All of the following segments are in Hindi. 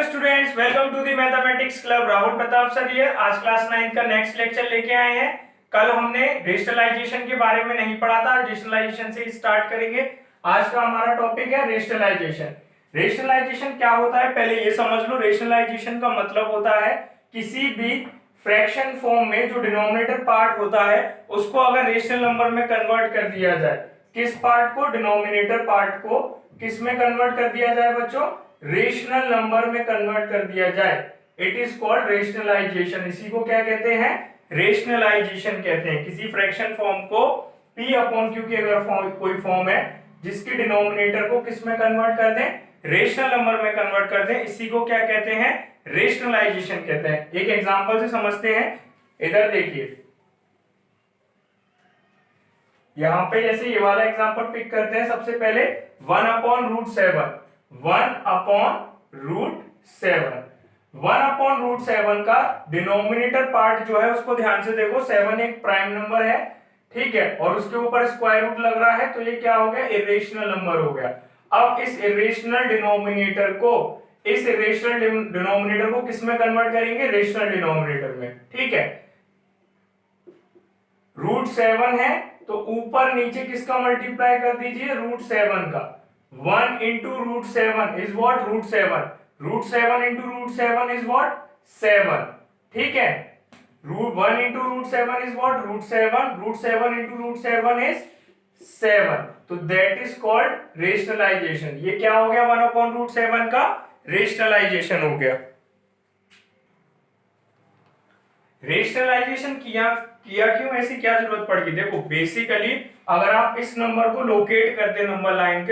Students, welcome to the mathematics club. Rahul Pratap sir here. आज क्लास 9 का नेक्स्ट लेक्चर लेके आए हैं। कल हमने रेशनलाइजेशन के बारे में नहीं पढ़ा था, रेशनलाइजेशन से स्टार्ट करेंगे। आज का हमारा टॉपिक है रेशनलाइजेशन। रेशनलाइजेशन क्या होता है पहले ये समझ लो। रेशनलाइजेशन का मतलब होता है किसी भी फ्रैक्शन फॉर्म में जो डिनोमिनेटर पार्ट होता है उसको अगर रेशनल नंबर में कन्वर्ट कर दिया जाए। किस पार्ट को? डिनोमिनेटर पार्ट को किस में कन्वर्ट कर दिया जाए बच्चों? रेशनल नंबर में कन्वर्ट कर दिया जाए। It is called rationalisation. इसी को क्या कहते हैं? रेशनलाइजेशन कहते हैं। किसी फ्रैक्शन फॉर्म को P अपॉन Q की अगर कोई फॉर्म है जिसके डिनोमिनेटर को किस में कन्वर्ट कर दें? रेशनल नंबर में कन्वर्ट कर दें, इसी को क्या कहते हैं? रेशनलाइजेशन कहते हैं। एक एग्जांपल से समझते हैं। इधर देखिए, यहां पे जैसे ये वाला एग्जांपल पिक करते हैं। सबसे पहले 1/√7 1/√7 का डिनोमिनेटर पार्ट जो है उसको ध्यान से देखो। 7 एक प्राइम नंबर है, ठीक है, और उसके ऊपर स्क्वायर रूट लग रहा है, तो ये क्या हो गया? इरेशनल नंबर हो गया। अब इस इरेशनल डिनोमिनेटर को किस में कन्वर्ट करेंगे? रेशनल डिनोमिनेटर में, ठीक है। √7 है तो ऊपर नीचे किसका मल्टीप्लाई कर दीजिए? √7 का। 1 into √7 is what? √7. √7 into √7 is what? 7. ठीक है। 1 into √7 is what? √7. √7 into √7 is 7. तो that is called rationalization. ये क्या हो गया? 1/√7 का रेशनलाइजेशन हो गया। रेशनलाइजेशन किया क्यों? ऐसी क्या जरूरत पड़ गई? देखो बेसिकली अगर आप इस नंबर को लोकेट करते नंबर लाइन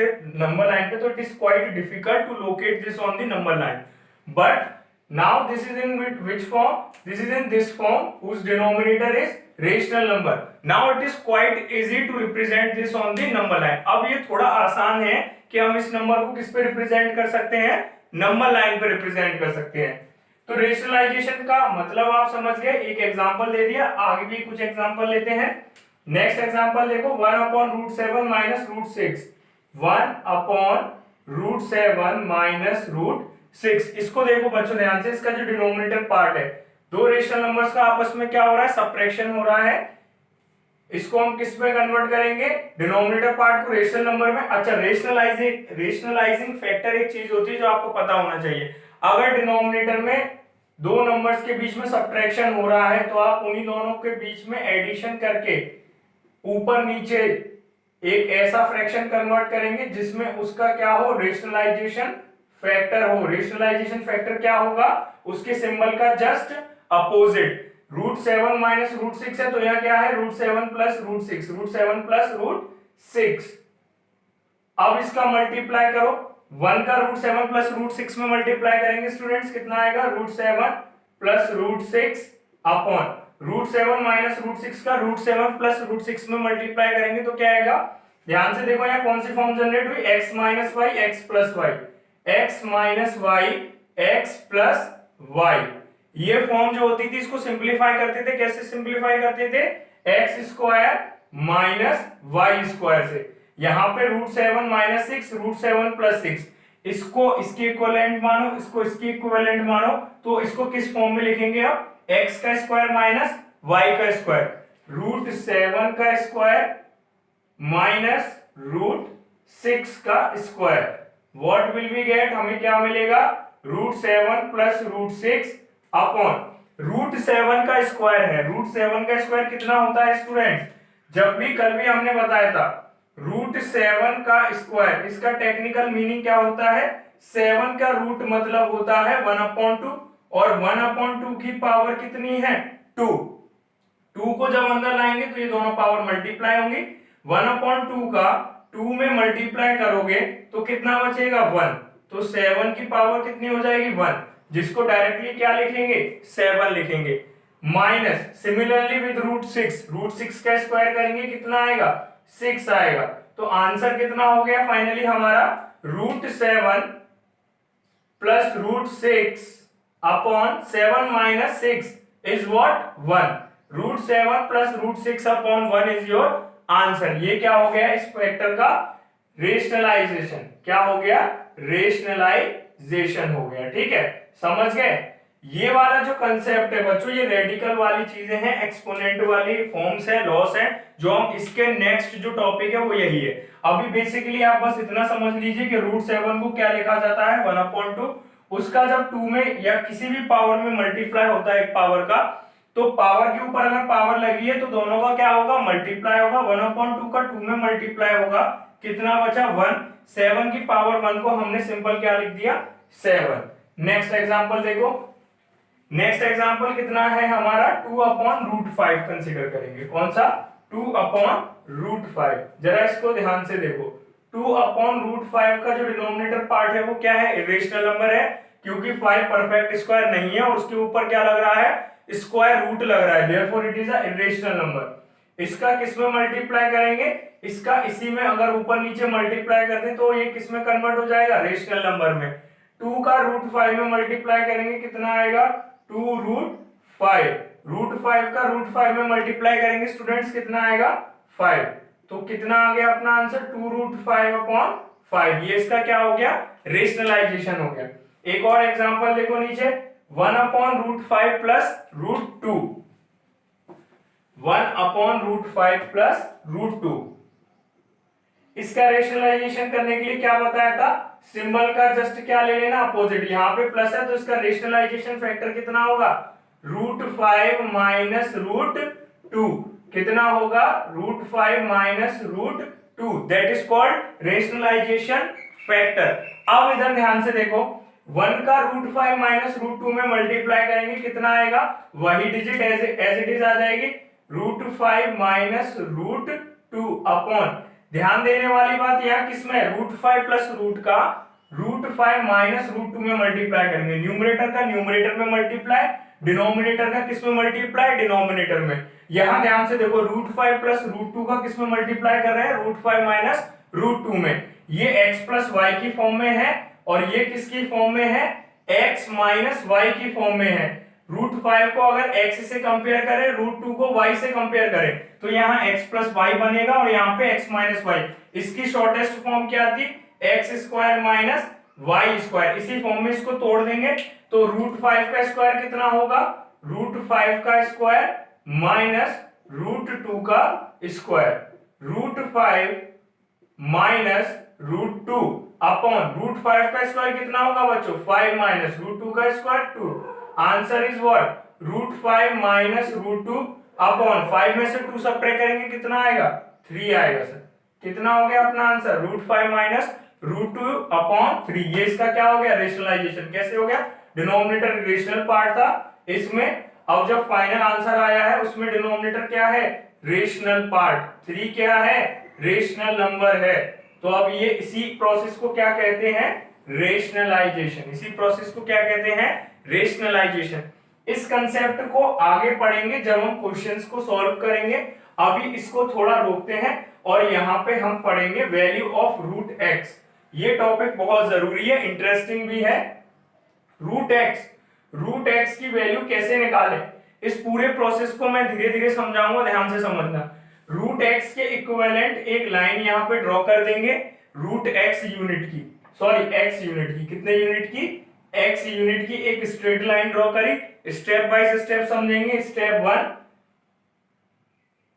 पे तो it is quite difficult to locate this on the number line, but now this is in which form? This is in this form whose denominator is rational number. Now it is quite easy to represent this on the number line. अब ये थोड़ा आसान है कि हम इस नंबर को किस पे रिप्रेजेंट कर सकते हैं? नंबर लाइन पे रिप्रेजेंट कर सकते हैं। तो रेशनलाइजेशन का मतलब आप समझ गए। एक एग्जांपल दे दिया, आगे भी कुछ एग्जांपल लेते हैं। नेक्स्ट एग्जांपल देखो, 1/√7 माइनस √6। 1/√7 माइनस √6। इसको देखो बच्चों ध्यान से। इसका जो डिनोमिनेटर पार्ट है, दो रेशनल नंबर्स का आपस में क्या हो रहा है? सब्ट्रैक्शन हो रहा है। इसको हम किस में कन्वर्ट करेंगे? डिनोमिनेटर पार्ट को रेशनल नंबर में। अच्छा, रेशनलाइजिंग फैक्टर एक चीज होती है जो आपको पता होना चाहिए। अगर डिनोमिनेटर में दो नंबर्स के बीच में सब्ट्रैक्शन हो रहा है तो आप उन्हीं दोनों के बीच में एडिशन करके ऊपर नीचे एक ऐसा फ्रैक्शन कन्वर्ट करेंगे जिसमें उसका क्या हो? रेशनलाइजेशन फैक्टर हो। रेशनलाइजेशन फैक्टर क्या होगा? उसके सिंबल का जस्ट अपोजिट। √7 माइनस √6 है तो यह क्या है? √7 प्लस √6। √7 प्लस √6। अब इसका मल्टीप्लाई करो। 1 का √7 प्लस √6 में मल्टीप्लाई करेंगे स्टूडेंट्स, कितना आएगा? √7 प्लस √6 अपॉन √7 माइनस √6 का √7 प्लस √6 में मल्टीप्लाई करेंगे तो क्या आएगा? ध्यान से देखो यहाँ कौन सी फॉर्म जनरेट हुई? x minus y x plus y, x minus y x plus y. ये फॉर्म जो होती थी इसको सिंप्लीफाई करते थे। कैसे सिंप्लीफाई करते थे? x square minus y square से। यहां पे √7 माइनस 6, √7 प्लस 6, इसको इसके इक्विवेलेंट मानो, इसको इसके इक्विवेलेंट मानो, तो इसको किस फॉर्म में लिखेंगे आप? x का स्क्वायर माइनस y का स्क्वायर। √7 का स्क्वायर माइनस √6 का square. What will we get? हमें क्या मिलेगा? √7 प्लस √6 अपॉन √7 का स्क्वायर है। √7 का स्क्वायर कितना होता है स्टूडेंट्स? जब भी कल भी हमने बताया था, √7 का स्क्वायर, इसका टेक्निकल मीनिंग क्या होता है? 7 का रूट मतलब होता है 1/2, और 1/2 की पावर कितनी है? 2। 2 को जब अंदर लाएंगे तो ये दोनों पावर मल्टीप्लाई होंगी। 1/2 का 2 में मल्टीप्लाई करोगे तो कितना बचेगा? 1। तो 7 की पावर कितनी हो जाएगी? 1, जिसको डायरेक्टली क्या लिखेंगे? 7 लिखेंगे। माइनस सिमिलरली विद √6 का स्क्वायर करेंगे, कितना आएगा? 6 आएगा। तो आंसर कितना हो गया फाइनली हमारा? √7 plus √6 upon 7 minus 6 is what? 1। √7 plus √6 upon 1 is your answer. ये क्या हो गया? इस फैक्टर का रेशनलाइजेशन, क्या हो गया, रेशनलाइजेशन हो गया। ठीक है, समझ गए। ये वाला जो कंसेप्ट है बच्चों, ये रेडिकल वाली चीजें हैं, एक्सपोनेंट वाली फॉर्म्स है, लॉस है, जो हम इसके नेक्स्ट जो टॉपिक है वो यही है। अभी बेसिकली आप बस इतना समझ लीजिए कि √7 को क्या लिखा जाता है, 1/2। उसका जब 2 में या किसी भी पावर में मल्टीप्लाई होता है एक पावर का, तो पावर के ऊपर अगर पावर लगी है तो दोनों का क्या होगा, मल्टीप्लाई होगा। 1/2 का 2 में मल्टीप्लाई होगा, कितना बचा, 1। 7 की पावर 1 को हमने सिंपल क्या लिख दिया, 7। नेक्स्ट एग्जांपल देखो, नेक्स्ट एग्जांपल कितना है हमारा, 2/√5 कंसीडर करेंगे। कौन सा, 2/√5। जरा इसको ध्यान से देखो, 2/√5 का जो डिनोमिनेटर पार्ट है वो क्या है, इरेशनल नंबर है, क्योंकि 5 परफेक्ट स्क्वायर नहीं है और उसके ऊपर क्या लग रहा है, स्क्वायर रूट लग रहा है, therefore it is a irrational number. इसका किस में मल्टीप्लाई करेंगे, इसका इसी में अगर ऊपर नीचे मल्टीप्लाई कर दें तो ये किस में कन्वर्ट हो जाएगा, रेशनल नंबर में। 2 का √5 में मल्टीप्लाई करेंगे, कितना आएगा, 2√5। √5 का √5 में मल्टीप्लाई करेंगे स्टूडेंट्स, कितना आएगा, 5। तो कितना आ गया अपना आंसर, 2√5/5। ये इसका क्या हो गया, रेशनलाइजेशन हो गया। एक और एग्जांपल देखो नीचे, 1/√5 प्लस √2। 1/√5 प्लस √2, इसका रेशनलाइजेशन करने के लिए क्या बताया था, सिंबल का जस्ट क्या ले लेना, अपोजिट। यहाँ पे प्लस है तो इसका रेशनलाइजेशन फैक्टर कितना होगा, √5 माइनस √2। कितना होगा, √5 minus √2, that is called rationalisation factor. अब इधर ध्यान से देखो, 1 का √5 माइनस √2 में मल्टीप्लाई करेंगे, कितना आएगा, वही डिजिट एज इट इज आ जाएगी, √5 माइनस √2 अपॉन, ध्यान देने वाली बात यहाँ किसमें, √5 प्लस रूट का √5 माइनस √2 में मल्टीप्लाई करेंगे, न्यूमरेटर का न्यूमरेटर में मल्टीप्लाई, डिनोमिनेटर का किसमें मल्टीप्लाई, डिनोमिनेटर में। यहां ध्यान से देखो, √5 प्लस √2 का किसमें मल्टीप्लाई कर रहे हैं, √5 माइनस √2 में। ये x प्लस वाई की फॉर्म में है और ये किसकी फॉर्म में है, x माइनस वाई की फॉर्म में है। √5 को अगर x से कंपेयर करें, √2 को y से कंपेयर करें, तो यहाँ x प्लस वाई बनेगा और यहाँ पे x माइनस वाई। इसकी शॉर्टेस्ट फॉर्म क्या थी, x² माइनस y²। इसी फॉर्म में इसको तोड़ देंगे तो √5 का स्क्वायर कितना होगा, √5 का स्क्वायर माइनस √2 का स्क्वायर। √5 माइनस √2 अपॉन √5 का स्क्वायर कितना होगा बच्चों, 5 माइनस √2 का square 2। Answer is what, √5 minus √2 upon 5 में से 2 सब्ट्रैक्ट करेंगे, कितना आएगा, 3 आएगा। सर कितना हो गया अपना आंसर, √5 माइनस √2 अपॉन 3। ये इसका क्या हो गया, रेशनलाइजेशन। कैसे हो गया, डिनोमिनेटर रेशनल पार्ट था इसमें, अब जब फाइनल आंसर आया है उसमें डिनोमिनेटर क्या है, रेशनल पार्ट। 3 क्या है, रेशनल नंबर है। तो अब ये इसी प्रोसेस को क्या कहते हैं, रेशनलाइजेशन। इसी प्रोसेस को क्या कहते हैं, रेशनलाइजेशन। इस कंसेप्ट को आगे पढ़ेंगे जब हम क्वेश्चंस को सॉल्व करेंगे। अभी इसको थोड़ा रोकते हैं और यहाँ पे हम पढ़ेंगे वैल्यू ऑफ √x। ये टॉपिक बहुत जरूरी है, इंटरेस्टिंग भी है। √x की वैल्यू कैसे निकालें, इस पूरे प्रोसेस को मैं धीरे धीरे समझाऊंगा, ध्यान से समझना। √x के इक्विवेलेंट एक लाइन यहाँ पे ड्रॉ कर देंगे, √x यूनिट की, सॉरी x यूनिट की, कितने यूनिट की, x यूनिट की एक स्ट्रेट लाइन ड्रॉ करी। स्टेप बाय स्टेप समझेंगे। स्टेप 1,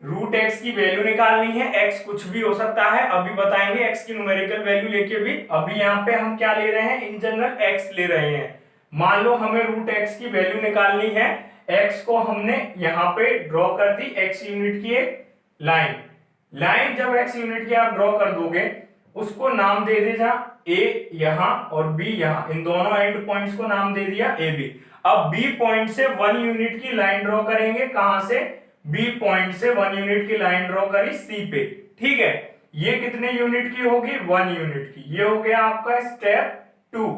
√x की वैल्यू निकालनी है। x कुछ भी हो सकता है, अभी बताएंगे x की न्यूमेरिकल वैल्यू लेके भी। अभी यहाँ पे हम क्या ले रहे हैं, इन जनरल x ले रहे हैं। मान लो हमें √x की वैल्यू निकालनी है, x को हमने यहाँ पे ड्रॉ कर दी, x यूनिट की एक लाइन जब x यूनिट की आप ड्रॉ कर दोगे, उसको नाम दे दे जा a यहां और b यहां, इन दोनों एंड पॉइंट्स को नाम दे दिया a b। अब b पॉइंट से 1 यूनिट की लाइन ड्रॉ करेंगे, कहां से, b पॉइंट से 1 यूनिट की लाइन ड्रॉ करी c पे, ठीक है। ये कितने यूनिट की होगी, 1 यूनिट की। ये हो गया आपका स्टेप 2।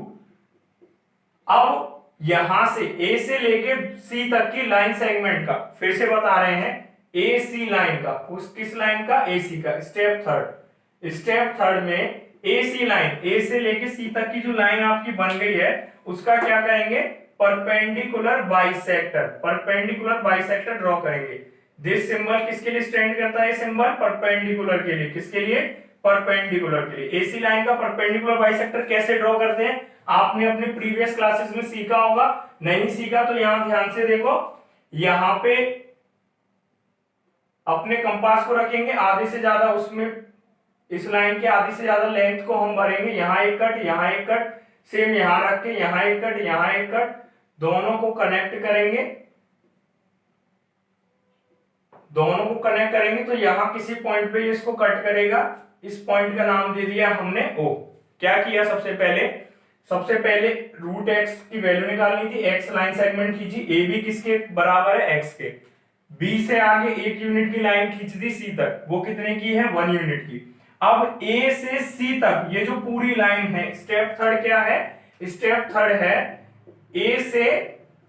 अब यहां से a से लेके c तक की लाइन सेगमेंट का, फिर से बता रहे हैं, AC लाइन का, उस किस लाइन का, AC का। स्टेप थर्ड में AC लाइन, A से लेके C तक की जो लाइन आपकी बन गई है, उसका क्या करेंगे, परपेंडिकुलर बाइसेक्टर ड्रॉ करेंगे। दिस सिंबल किसके लिए स्टैंड करता है, सिंबल परपेंडिकुलर के लिए, किसके लिए, परपेंडिकुलर के लिए। एसी लाइन का परपेंडिकुलर बाइसेक्टर कैसे ड्रॉ करते हैं आपने अपने प्रीवियस क्लासेस में सीखा होगा, नहीं सीखा तो यहां ध्यान से देखो, यहां पे अपने कंपास को रखेंगे, आधे से ज्यादा उसमें इस लाइन के आधी से ज्यादा लेंथ को हम भरेंगे, यहाँ एक कट, यहाँ एक कट, सेम यहां रख के यहाँ एक कट, यहाँ एक कट, दोनों को कनेक्ट करेंगे, दोनों को कनेक्ट करेंगे तो यहां किसी पॉइंट पे इसको कट करेगा, इस पॉइंट का नाम दे दिया हमने ओ। क्या किया सबसे पहले रूट एक्स की वैल्यू निकालनी थी, एक्स लाइन सेगमेंट खींची, ए बी किसके बराबर है एक्स के, बी से आगे 1 यूनिट की लाइन खींच दी सी तक, वो कितने की है 1 यूनिट की। अब ए से सी तक ये जो पूरी लाइन है, स्टेप थर्ड क्या है, स्टेप थर्ड है ए से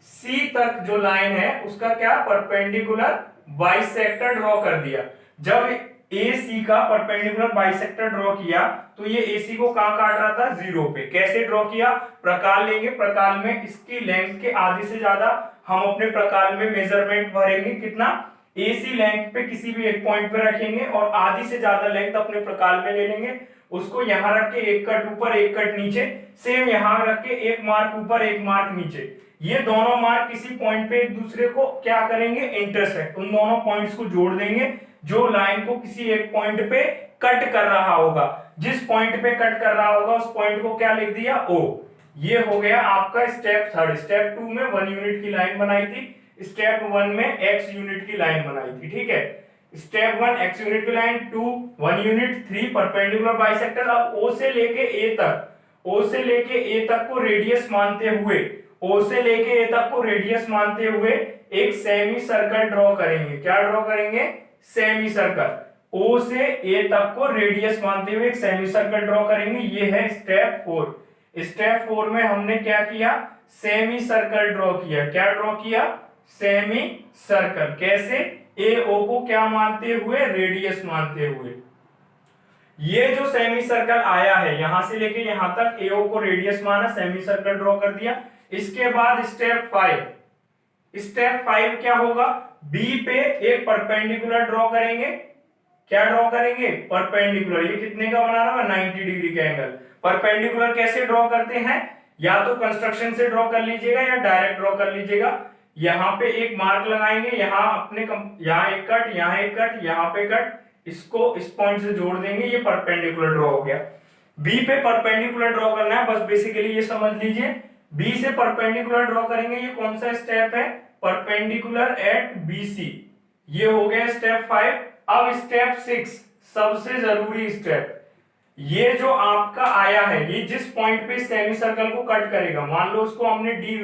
सी तक जो लाइन है उसका क्या परपेंडिकुलर बाइसेक्टर ड्रॉ कर दिया। जब ए सी का परपेंडिकुलर बाइसेक्टर ड्रॉ किया तो ये एसी को कहां काट रहा था 0 पे। कैसे ड्रॉ किया, प्रकार लेंगे, प्रकार में इसकी लेंथ के आधे से ज्यादा हम अपने प्रकार में मेजरमेंट भरेंगे, कितना एसी लेंथ पे किसी भी एक पॉइंट पे रखेंगे और आधी से ज्यादा लेंथ अपने प्रकार में ले लेंगे, उसको यहां रख के एक कट ऊपर एक कट नीचे, सेम यहां रख के एक मार्क ऊपर एक मार्क नीचे, ये दोनों मार्क किसी पॉइंट पे एक दूसरे को क्या करेंगे इंटरसेक्ट, उन दोनों पॉइंट्स को जोड़ देंगे जो लाइन को किसी एक पॉइंट पे कट कर रहा होगा। जिस पॉइंट पे कट कर रहा होगा उस पॉइंट को क्या लिख दिया ओ। ये हो गया आपका स्टेप थर्ड। स्टेप 2 में 1 यूनिट की लाइन बनाई थी, स्टेप 1 में x यूनिट की लाइन बनाई थी, ठीक है। स्टेप 1 x यूनिट की लाइन, 2 1 यूनिट, 3 परपेंडिकुलर बाइसेक्टर। अब o से लेके a तक, o से लेके a तक को रेडियस मानते हुए, o से लेके a तक को रेडियस मानते हुए एक सेमी सर्कल ड्रॉ करेंगे। क्या ड्रॉ करेंगे, सेमी सर्कल। O से A तक को रेडियस मानते हुए एक सेमी सर्कल ड्रॉ करेंगे, ये है स्टेप 4। स्टेप 4 में हमने क्या किया, सेमी सर्कल ड्रॉ किया। क्या ड्रॉ किया, सेमी सर्कल। कैसे, AO को क्या मानते हुए, रेडियस मानते हुए। ये जो सेमी सर्कल आया है यहां से लेके यहां तक AO को रेडियस माना, सेमी सर्कल ड्रॉ कर दिया। इसके बाद स्टेप 5, स्टेप 5 क्या होगा, B पे एक परपेंडिकुलर ड्रॉ करेंगे। क्या ड्रॉ करेंगे, परपेंडिकुलर। ये कितने का बना रहा है, 90 डिग्री का एंगल। परपेंडिकुलर कैसे ड्रॉ करते हैं, या तो कंस्ट्रक्शन से ड्रॉ कर लीजिएगा या डायरेक्ट ड्रॉ कर लीजिएगा। यहाँ पे एक मार्क लगाएंगे, यहाँ अपने यहाँ एक कट, यहाँ एक कट, यहाँ पे कट, इसको इस पॉइंट से जोड़ देंगे, ये परपेंडिकुलर ड्रॉ हो गया। बी पे परपेंडिकुलर ड्रॉ करना है, बस बेसिकली ये समझ लीजिए। बी से परपेंडिकुलर ड्रॉ करेंगे, ये कौन सा स्टेप है, परपेंडिकुलर एट BC। ये हो गया स्टेप 5। अब स्टेप 6 सबसे जरूरी स्टेप, ये जो आपका आया है, ये जिस पॉइंट पे सेमी सर्कल को कट करेगा, मान लो उसको हमने D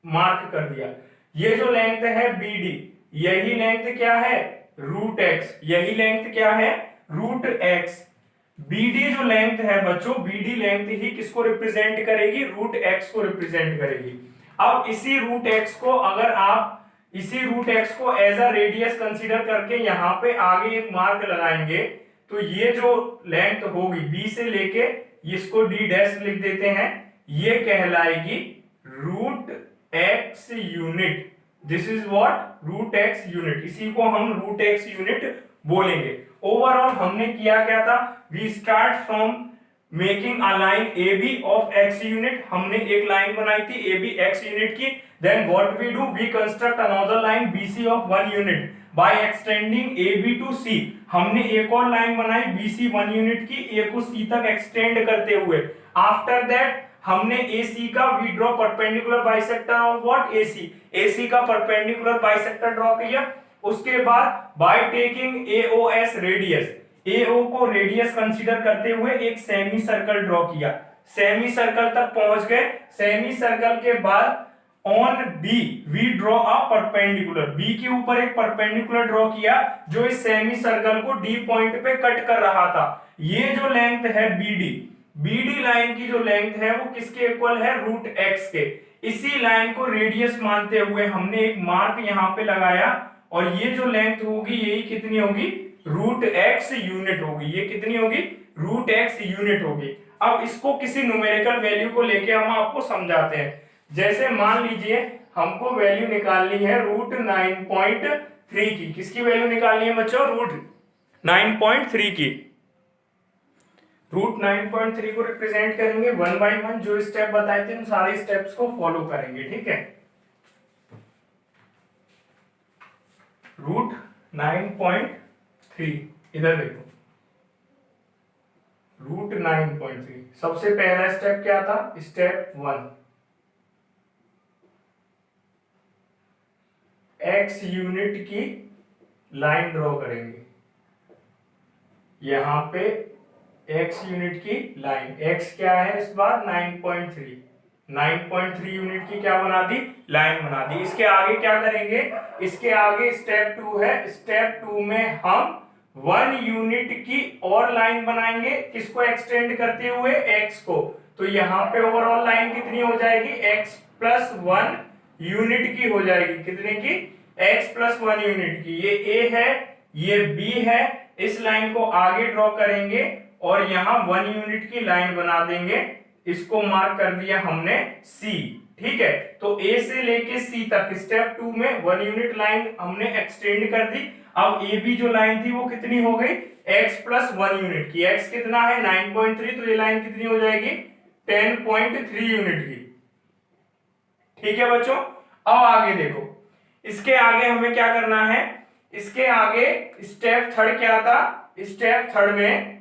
मार्क कर दिया, ये जो लेंथ है BD, यही लेंथ क्या है, रूट x, यही लेंथ क्या है, रूट x। BD जो लेंथ है बच्चों, BD लेंथ ही किसको रिप्रेजेंट करेगी, रूट x को रिप्रेजेंट करेगी। अब इसी रूट x को अगर आप इसी रूट x को एज अ रेडियस कंसीडर करके यहाँ पे आगे एक मार्क लगाएंगे, तो ये जो लेंथ होगी B से लेके इसको D डैश लिख देते हैं, ये कहलाएगी root x unit. This is what, root x unit. इसी को हम रूट x यूनिट बोलेंगे। ओवरऑल हमने किया क्या था, we start from making a line AB of x unit. हमने एक लाइन बनाई थी AB x यूनिट की। Then what we do, we construct another line BC of 1 unit by extending AB to C। हमने एक और लाइन बनाई BC 1 यूनिट की, A को C तक एक्सटेंड करते हुए। After that हमने AC का we draw perpendicular bisector of what, AC। AC का perpendicular bisector ड्रॉ किया। उसके बाद by taking AOS radius, AO को रेडियस कंसीडर करते हुए एक सेमी सर्कल ड्रॉ किया। सेमी सर्कल तक पहुंच गए। सेमी सर्कल के बाद on B we draw a perpendicular, B के ऊपर एक परपेंडिकुलर ड्रॉ किया जो इस सेमी सर्कल को D पॉइंट पे कट कर रहा था। ये जो लेंथ है BD लाइन की जो लेंथ है वो किसके इक्वल है, रूट x के। इसी लाइन को रेडियस मानते हुए हमने एक मार्क यहाँ पे लगाया और ये जो लेंथ होगी यही कितनी होगी, रूट x यूनिट होगी। ये कितनी होगी, रूट x यूनिट होगी। अब इसको किसी न्यूमेरिकल वैल्यू को लेके हम आपको समझाते हैं। जैसे मान लीजिए हमको वैल्यू निकालनी है रूट 9.3 की। किसकी वैल्यू निकालनी है बच्चों, रूट 9.3 की। रूट 9.3 को रिप्रेजेंट करेंगे 1 बाई 1, जो स्टेप बताए थे उन सारे स्टेप्स को फॉलो करेंगे, ठीक है। रूट 9.3 इधर देखो, रूट 9.3 सबसे पहला स्टेप क्या था, स्टेप 1, एक्स यूनिट की लाइन ड्रॉ करेंगे, यहां पे x यूनिट की लाइन, x क्या है इस बार 9.3, 9.3 यूनिट की क्या बना दी, लाइन बना दी। इसके आगे क्या करेंगे, इसके आगे स्टेप 2 है, स्टेप 2 में हम 1 यूनिट की और लाइन बनाएंगे, किसको एक्सटेंड करते हुए, x को। तो यहाँ पे ओवरऑल लाइन कितनी हो जाएगी, x प्लस 1 यूनिट की हो जाएगी, कितने की, x प्लस 1 यूनिट की। ये a है, ये b है, इस लाइन को आगे ड्रॉ करेंगे और यहां 1 यूनिट की लाइन बना देंगे, इसको मार्क कर दिया हमने C, ठीक है। तो A से लेके C तक स्टेप 2 में 1 यूनिट लाइन हमने एक्सटेंड कर दी। अब AB जो लाइन थी वो कितनी हो गई, x प्लस 1 यूनिट की, x कितना है 9.3, तो ये लाइन कितनी हो जाएगी 10.3 यूनिट की, ठीक है बच्चों। अब आगे देखो, इसके आगे हमें क्या करना है, इसके आगे स्टेप 3 क्या था, स्टेप 3 में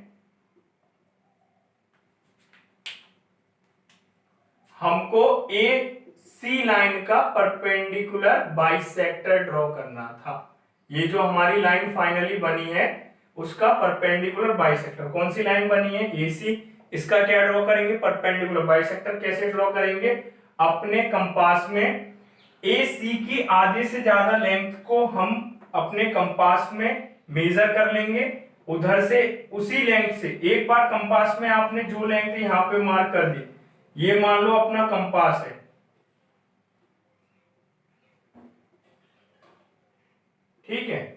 हमको ए सी लाइन का परपेंडिकुलर बाइसेक्टर ड्रॉ करना था। ये जो हमारी लाइन फाइनली बनी है उसका परपेंडिकुलर बाइसेक्टर, कौन सी लाइन बनी है, ए सी, इसका क्या ड्रॉ करेंगे, परपेंडिकुलर बाइसेक्टर। कैसे ड्रॉ करेंगे, अपने कंपास में ए सी की आधे से ज्यादा लेंथ को हम अपने कंपास में मेजर कर लेंगे, उधर से उसी लेंथ से एक बार कंपास में आपने जो लेंथ यहां पे मार्क कर दी, ये मान लो अपना कंपास है, ठीक है।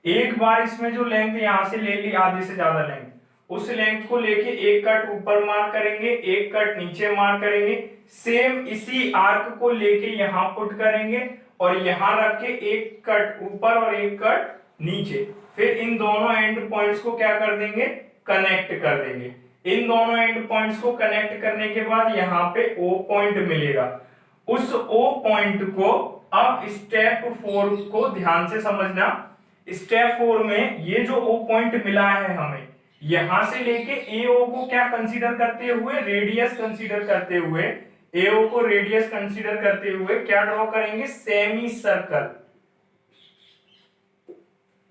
एक बार इसमें जो लेंथ यहां से ले ली आधे से ज्यादा लेंथ, उस लेंथ को लेके एक कट ऊपर मार्क करेंगे, एक कट नीचे मार्क करेंगे, सेम इसी आर्क को लेके यहां पुट करेंगे और यहां रख के एक कट ऊपर और एक कट नीचे, फिर इन दोनों एंड पॉइंट्स को क्या कर देंगे, कनेक्ट कर देंगे। इन दोनों एंड पॉइंट्स को कनेक्ट करने के बाद यहां पे O पॉइंट मिलेगा, उस O पॉइंट को अब स्टेप 4 को ध्यान से समझना। स्टेप 4 में ये जो O पॉइंट मिला है हमें, यहां से लेके AO को क्या कंसीडर करते हुए, रेडियस कंसीडर करते हुए, AO को रेडियस कंसीडर करते हुए क्या ड्रॉ करेंगे, सेमी सर्कल।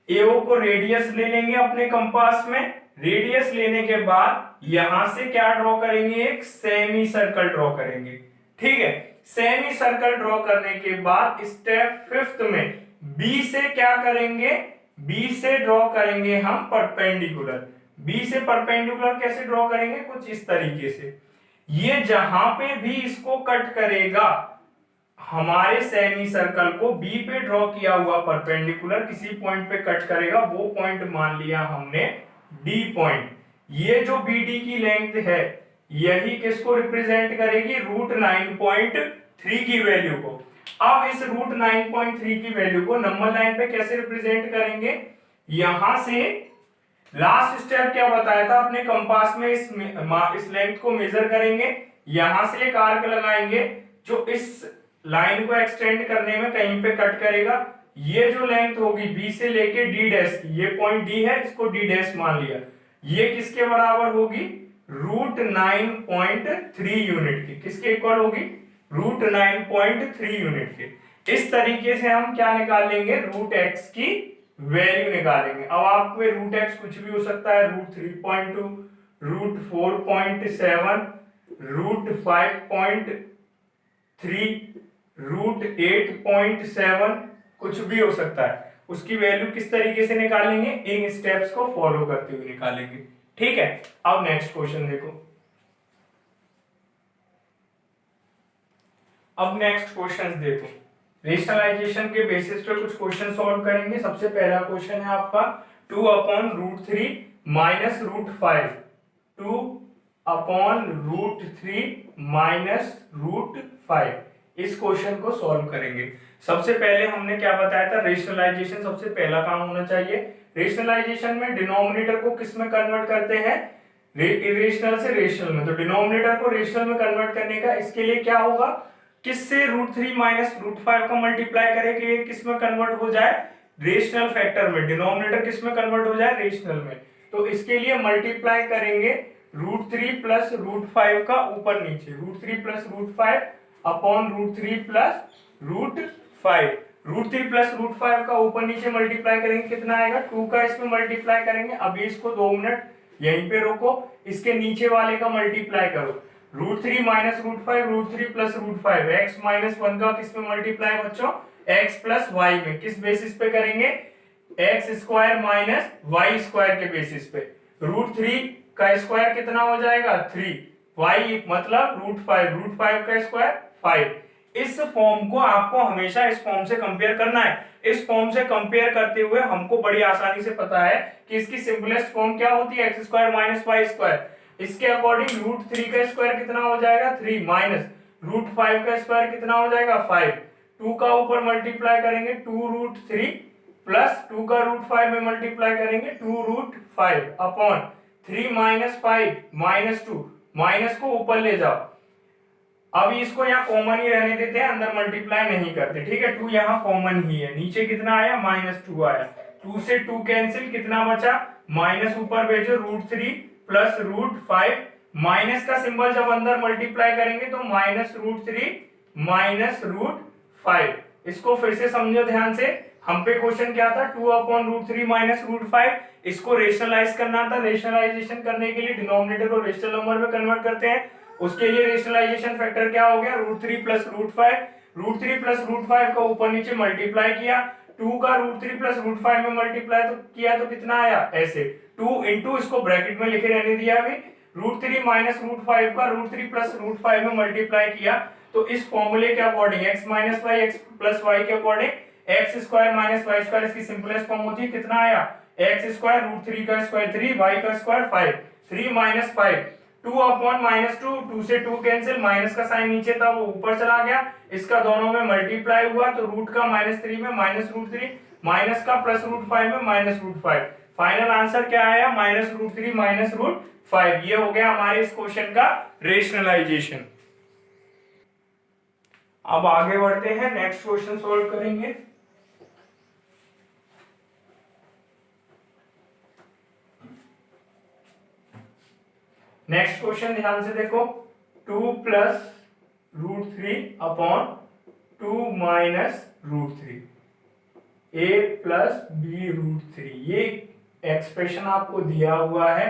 AO को रेडियस ले लेंगे अपने कंपास में, रेडियस लेने के बाद यहां से क्या ड्रॉ करेंगे, एक सेमी सर्कल ड्रॉ करेंगे, ठीक है। सेमी सर्कल ड्रॉ करने के बाद स्टेप 5 में B से क्या करेंगे, B से ड्रॉ करेंगे हम परपेंडिकुलर। B से परपेंडिकुलर कैसे ड्रॉ करेंगे, कुछ इस तरीके से, ये जहां पे भी इसको कट करेगा, हमारे सेमी सर्कल को B पे ड्रॉ किया हुआ परपेंडिकुलर किसी पॉइंट पे कट करेगा, वो पॉइंट मान लिया हमने D पॉइंट। ये जो BD की लेंथ है यही किसको रिप्रेजेंट करेगी, रूट 9.3 की वैल्यू को। अब इस रूट 9.3 की वैल्यू को नंबर लाइन पे कैसे रिप्रेजेंट करेंगे, यहां से लास्ट स्टेप क्या बताया था, अपने कंपास में इस लेंथ को मेजर करेंगे, यहां से एक आर्क लगाएंगे जो इस लाइन को एक्सटेंड करने में कहीं पे कट करेगा। ये जो लेंथ होगी B से लेके D डैश की, ये पॉइंट D है, इसको D डैश मान लिया, ये किसके बराबर होगी, रूट 9.3 यूनिट की। किसके इक्वल होगी, रूट 9.3 यूनिट के। इस तरीके से हम क्या निकाल लेंगे, रूट एक्स की वैल्यू निकालेंगे। अब आपको रूट एक्स कुछ भी हो सकता है, रूट 3.2, रूट 4.7, रूट 5.3, रूट 8.7, कुछ भी हो सकता है। उसकी वैल्यू किस तरीके से निकालेंगे, इन स्टेप्स को फॉलो करते हुए निकालेंगे, ठीक है। अब नेक्स्ट क्वेश्चन देखो, अब नेक्स्ट क्वेश्चन देखो, रेशनलाइजेशन के बेसिस पे कुछ क्वेश्चन सॉल्व करेंगे। सबसे पहला क्वेश्चन है आपका 2/√3 माइनस रूट 5, 2/√3 माइनस रूट 5, इस क्वेश्चन को सॉल्व करेंगे। सबसे पहले हमने क्या बताया था, रेशनलाइजेशन सबसे पहला काम होना चाहिए। रेशनलाइजेशन में डिनोमिनेटर को किस में कन्वर्ट करते हैं, इरेशनल से रेशनल में। तो डिनोमिनेटर को रेशनल में कन्वर्ट करने का इसके लिए क्या होगा, किससे √3 माइनस √5 का मल्टीप्लाई करें कि ये किस में कन्वर्ट हो जाए, रेशनल फैक्टर में। डिनोमिनेटर किस में कन्वर्ट हो जाए, रेशनल में। तो इसके लिए मल्टीप्लाई करेंगे √3 प्लस √5 का ऊपर नीचे, √3 प्लस √5 अपॉन √3 प्लस √5। √3 प्लस √5 का ऊपर नीचे मल्टीप्लाई करेंगे, कितना आएगा, 2 का इसमें मल्टीप्लाई करेंगे। अभी इसको 2 मिनट यहीं पे रोको, इसके नीचे वाले का मल्टीप्लाई करो, √3 माइनस √5, √3 प्लस √5, x माइनस 1 का किस में मल्टीप्लाई बच्चों, x प्लस वाई में। किस बेसिस पे करेंगे, x square minus y square के बेसिस पे। √3 का स्क्वायर कितना हो जाएगा, 3, y मतलब √5 का स्क्वायर 5। इस फॉर्म को आपको हमेशा इस फॉर्म से कंपेयर करना है। इस फॉर्म से कंपेयर करते हुए हमको बड़ी आसानी से पता है कि इसकी सिंपलेस्ट फॉर्म क्या होती है, x square minus y square. इसके अकॉर्डिंग √3 का स्क्वायर कितना हो जाएगा, 3 माइनस √5 का स्क्वायर कितना हो जाएगा, 5। 2 का ऊपर मल्टीप्लाई करेंगे 2√3 प्लस 2 का √5 में मल्टीप्लाई करेंगे 2√5 अपॉन 3 माइनस 5 माइनस 2, माइनस को ऊपर ले जाओ। अब इसको यहाँ कॉमन ही रहने देते हैं, अंदर मल्टीप्लाई नहीं करते, ठीक है। 2 यहाँ कॉमन ही है, नीचे कितना आया, -2 आया। 2 से 2 कैंसिल, कितना बचा, माइनस ऊपर भेजो √3 प्लस √5। माइनस का सिंबल जब अंदर मल्टीप्लाई करेंगे तो -√3 माइनस √5। इसको फिर से समझो ध्यान से, हम पे क्वेश्चन क्या था, 2/√3 माइनस √5। इसको रेशनलाइज करना था। रेशनलाइजेशन करने के लिए डिनोमिनेटर को रेशनल नंबर में कन्वर्ट करते हैं। उसके लिए रेशनलाइजेशन फैक्टर क्या हो गया, √3 प्लस √5। √3 प्लस √5 का ऊपर नीचे मल्टीप्लाई किया, 2 का √3 प्लस √5 में मल्टीप्लाई तो किया तो कितना आया, ऐसे 2 इंटू, इसको ब्रैकेट में लिखे रहने दिया अभी, √3 माइनस √5 का √3 प्लस √5 में मल्टीप्लाई किया। तो इस फॉर्मूले के according x minus y, x plus y के according x square minus y square, इसकी सिंपलेस्ट फॉर्म होती है, कितना आया, एक्स स्क्वायर √3 का स्क्वायर 3, वाई का स्क्वायर 5, 3 माइनस 5, 2 अपॉन -2, 2 से 2 कैंसिल, माइनस का साइन नीचे था वो ऊपर चला गया, इसका दोनों में मल्टीप्लाई हुआ तो रूट का -3 में -√3, माइनस का प्लस √5 में -√5। फाइनल आंसर क्या आया, -√3 -√5। ये हो गया हमारे इस क्वेश्चन का रेशनलाइजेशन। अब आगे बढ़ते हैं, नेक्स्ट क्वेश्चन सॉल्व करेंगे। नेक्स्ट क्वेश्चन ध्यान से देखो, 2 plus √3 upon 2 minus √3, a plus b√3। ये एक्सप्रेशन आपको दिया हुआ है,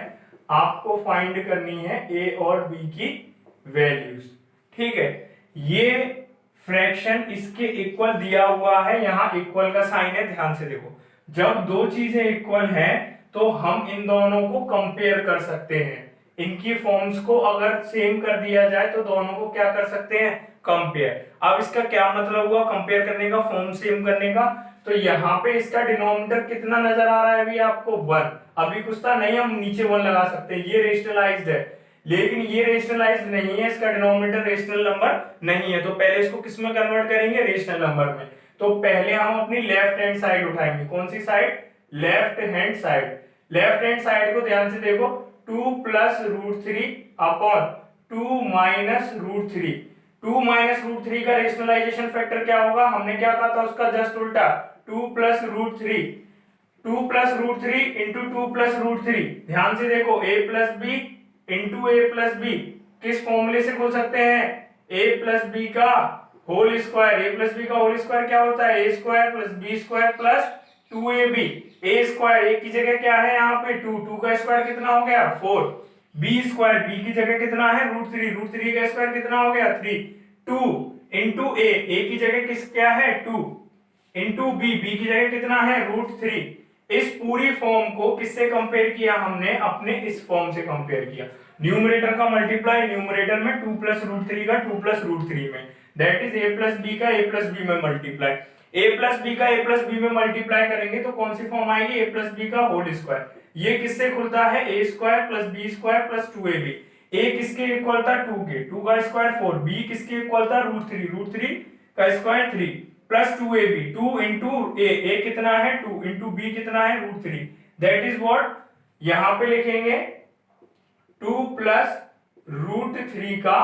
आपको फाइंड करनी है a और b की वैल्यूज, ठीक है। ये फ्रैक्शन इसके इक्वल दिया हुआ है, यहाँ इक्वल का साइन है, ध्यान से देखो। जब दो चीजें इक्वल हैं तो हम इन दोनों को कंपेयर कर सकते हैं। इनकी फॉर्म्स को अगर सेम कर दिया जाए तो दोनों को क्या कर सकते हैं, कंपेयर। अब इसका क्या मतलब हुआ कंपेयर करने का, फॉर्म सेम करने का। तो यहाँ पे इसका डिनोमिनेटर कितना नजर आ रहा है अभी आपको, 1। अभी कुछ था नहीं, हम नीचे 1 लगा सकते हैं, ये रेशनलाइज्ड है। लेकिन ये रेशनलाइज्ड नहीं है, इसका डिनोमिनेटर रेशनल नंबर नहीं है। तो पहले इसको किस में कन्वर्ट करेंगे, रेशनल नंबर में। तो पहले हम अपनी लेफ्ट हैंड साइड उठाएंगे। कौन सी side, left hand side. Left hand side को ध्यान से देखो, 2 प्लस √3 अपॉन 2 माइनस √3। 2 माइनस √3 का रेशनलाइजेशन फैक्टर क्या होगा, हमने क्या कहा था उसका जस्ट उल्टा, 2 प्लस √3। 2 plus √3 into 2 plus √3। ध्यान से देखो, a plus b into a plus b किस फॉर्मूले से खोल सकते हैं, a प्लस बी का whole square. a plus b का होल स्क्वायर क्या होता है, a square plus b square plus 2ab। a square a की जगह क्या है यहाँ पे 2, 2 का स्क्वायर कितना हो गया 4। b स्क्वायर b की जगह कितना है √3, √3 का स्क्वायर कितना हो गया 3। 2 इंटू a की जगह किस क्या है 2, इंटू b की जगह कितना है √3। इस पूरी फॉर्म को किससे कंपेयर किया हमने, अपने इस फॉर्म से कंपेयर किया। न्यूमरेटर का मल्टीप्लाई न्यूमरेटर में 2 प्लस √3 का 2 प्लस √3 में, that is a plus b का a प्लस बी में मल्टीप्लाई। a प्लस बी का a प्लस बी में मल्टीप्लाई करेंगे तो कौन सी फॉर्म आएगी, a प्लस बी का होल स्क्वायर। ये किससे खुलता है, a square plus b square plus 2ab। a किसके इक्वल था 2 के, 2 का स्क्वायर 4। b किसके इक्वल था √3 का स्क्वायर 3। प्लस 2ab, 2 इंटू ए कितना है 2 इंटू बी कितना है √3, दैट इज व्हाट, यहां पे लिखेंगे 2 प्लस √3 का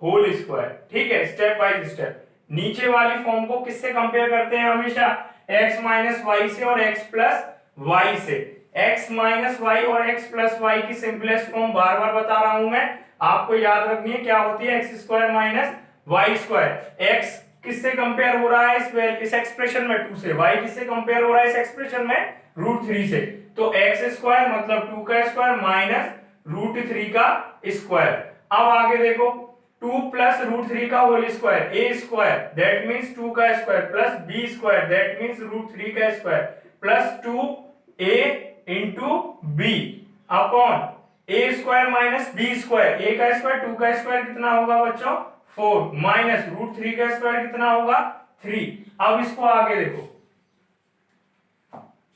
होल स्क्वायर। ठीक है, स्टेप बाय स्टेप। नीचे वाली फॉर्म को किससे कंपेयर करते हैं हमेशा, x माइनस वाई से और x प्लस वाई से। x माइनस वाई और x प्लस वाई की सिंपलेस्ट फॉर्म बार बार बता रहा हूं मैं, आपको याद रखनी है क्या होती है, x square minus y square. x किससे कंपेयर हो रहा है इस एक्सप्रेशन में 2 से, y किससे कंपेयर हो रहा है इस एक्सप्रेशन में √3 से। तो x स्क्वायर मतलब 2 का स्क्वायर माइनस √3 का स्क्वायर। अब आगे देखो 2 प्लस √3 का whole square, a square that means 2 का square plus b square that means √3 का square plus 2a into b upon a square minus b square, a का स्क्वायर 2 का स्क्वायर कितना होगा बच्चों 4 माइनस √3 का स्क्वायर कितना होगा 3। अब इसको आगे देखो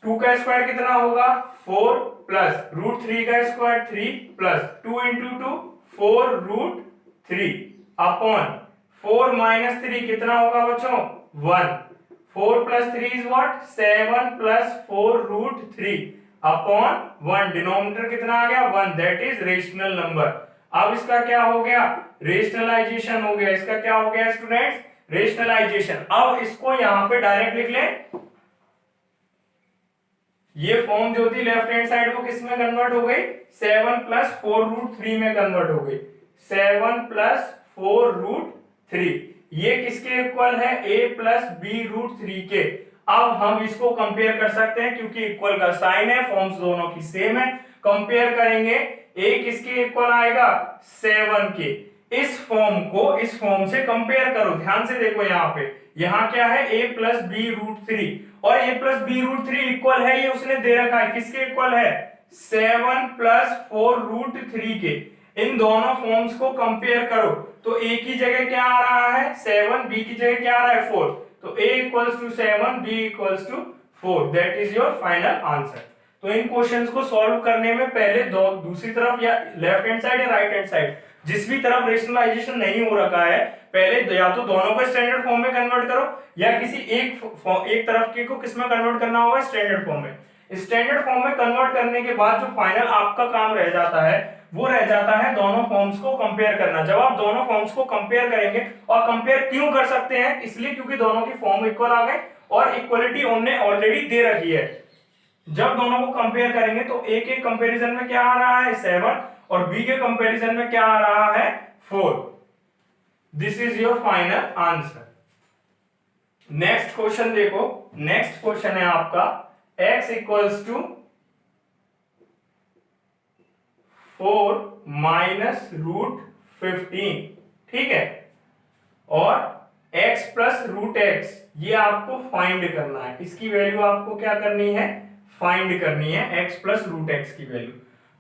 2 का स्क्वायर कितना होगा 4 प्लस √3 का square 3 plus 2 into 2 4√3 upon 4 minus 3 कितना होगा बच्चों 1, 4 plus 3 is what 7 plus 4√3 upon 1, denominator कितना आ गया 1, दैट इज रेशनल नंबर। अब इसका क्या हो गया रेशनलाइजेशन हो गया, इसका क्या हो गया स्टूडेंट्स रेशनलाइजेशन। अब इसको यहां पे डायरेक्ट लिख लें, ये फॉर्म जो थी लेफ्ट हैंड साइड वो किस में कन्वर्ट हो गई 7 प्लस 4√3 में कन्वर्ट हो गई, 7 प्लस 4√3 ये किसके इक्वल है a प्लस b√3 के। अब हम इसको कंपेयर कर सकते हैं क्योंकि इक्वल का साइन है, फॉर्म्स दोनों की सेम है, कंपेयर करेंगे a किसके इक्वल आएगा 7 के। इस फॉर्म से कंपेयर करो, ध्यान से देखो यहाँ क्या है a प्लस b√3 और a प्लस b√3 इक्वल है, ये उसने दे रखा है किसके इक्वल है 7 प्लस 4√3 के। इन दोनों फॉर्म्स को कंपेयर करो तो a की जगह क्या आ रहा है 7, b की जगह क्या आ रहा है 4, तो a equals to 7, b equals to 4, that is your final answer. तो इन क्वेश्चंस को सॉल्व करने में पहले दूसरी तरफ या लेफ्ट हैंड साइड या राइट हैंड साइड जिस भी तरफ रेशनलाइजेशन नहीं हो रखा है पहले या तो दोनों को स्टैंडर्ड फॉर्म में कन्वर्ट करो या किसी एक तरफ के को किस में कन्वर्ट करना होगा स्टैंडर्ड फॉर्म में। स्टैंडर्ड फॉर्म में कन्वर्ट करने के बाद जो फाइनल आपका काम रह जाता है वो रह जाता है दोनों फॉर्म्स को कंपेयर करना। जब आप दोनों फॉर्म्स को कंपेयर करेंगे, और कंपेयर क्यों कर सकते हैं इसलिए क्योंकि दोनों की फॉर्म इक्वल आ गए और इक्वलिटी उन्होंने ऑलरेडी दे रखी है। जब दोनों को कंपेयर करेंगे तो ए के कंपैरिजन में क्या आ रहा है 7 और बी के कंपैरिजन में क्या आ रहा है 4। This is your final answer. Next question देखो, नेक्स्ट क्वेश्चन है आपका x इक्वल्स टू 4 माइनस √15, ठीक है, और x प्लस √x ये आपको फाइंड करना है। इसकी वैल्यू आपको क्या करनी है फाइंड करनी है, x प्लस √x की वैल्यू।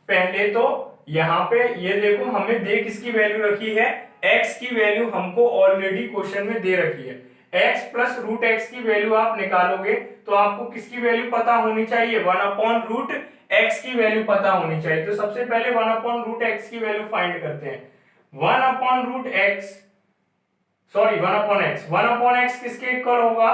पहले तो यहां पे ये देखो हमने दे किसकी वैल्यू रखी है x की वैल्यू हमको ऑलरेडी क्वेश्चन में दे रखी है। x प्लस √x की वैल्यू आप निकालोगे तो आपको किसकी वैल्यू पता होनी चाहिए 1/√x की वैल्यू पता होनी चाहिए। तो सबसे पहले 1/√x की वैल्यू फाइंड करते हैं। 1/√x सॉरी 1/x किसके इक्वल होगा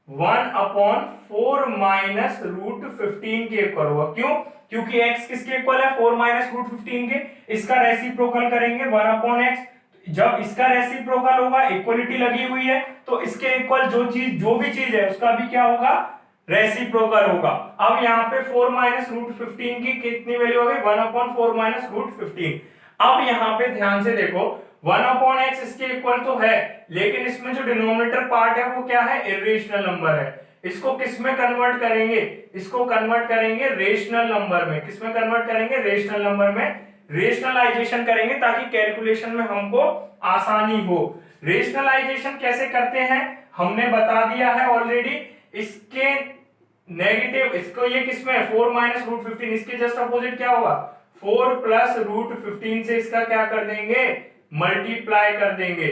1/4 माइनस √15 के इक्वल होगा। क्यों, क्योंकि x किसके इक्वल है 4 माइनस √15 के। इसका रेसिप्रोकल करेंगे 1/x, जब इसका रेसिप्रोकल होगा इक्वलिटी लगी हुई है तो इसके इक्वल जो भी चीज है उसका भी क्या होगा रेसिप्रोकल होगा। अब यहाँ पे 4 माइनस √15 की कितनी वैल्यू हो गई 1/4 माइनस √15। अब यहाँ पे ध्यान से देखो 1/x इसके इक्वल तो है लेकिन इसमें जो डिनोमिनेटर पार्ट है वो क्या है इरेशनल नंबर है। इसको किस में कन्वर्ट करेंगे, इसको कन्वर्ट करेंगे रेशनल नंबर में। किस में कन्वर्ट करेंगे रेशनल नंबर में, रेशनलाइजेशन करेंगे ताकि कैलकुलेशन में हमको आसानी हो। रेशनलाइजेशन कैसे करते हैं हमने बता दिया है ऑलरेडी। इसके नेगेटिव इसको ये किसमें 4 माइनस √15 इसके जस्ट अपोजिट क्या होगा 4 प्लस √15 से इसका क्या कर देंगे मल्टीप्लाई कर देंगे।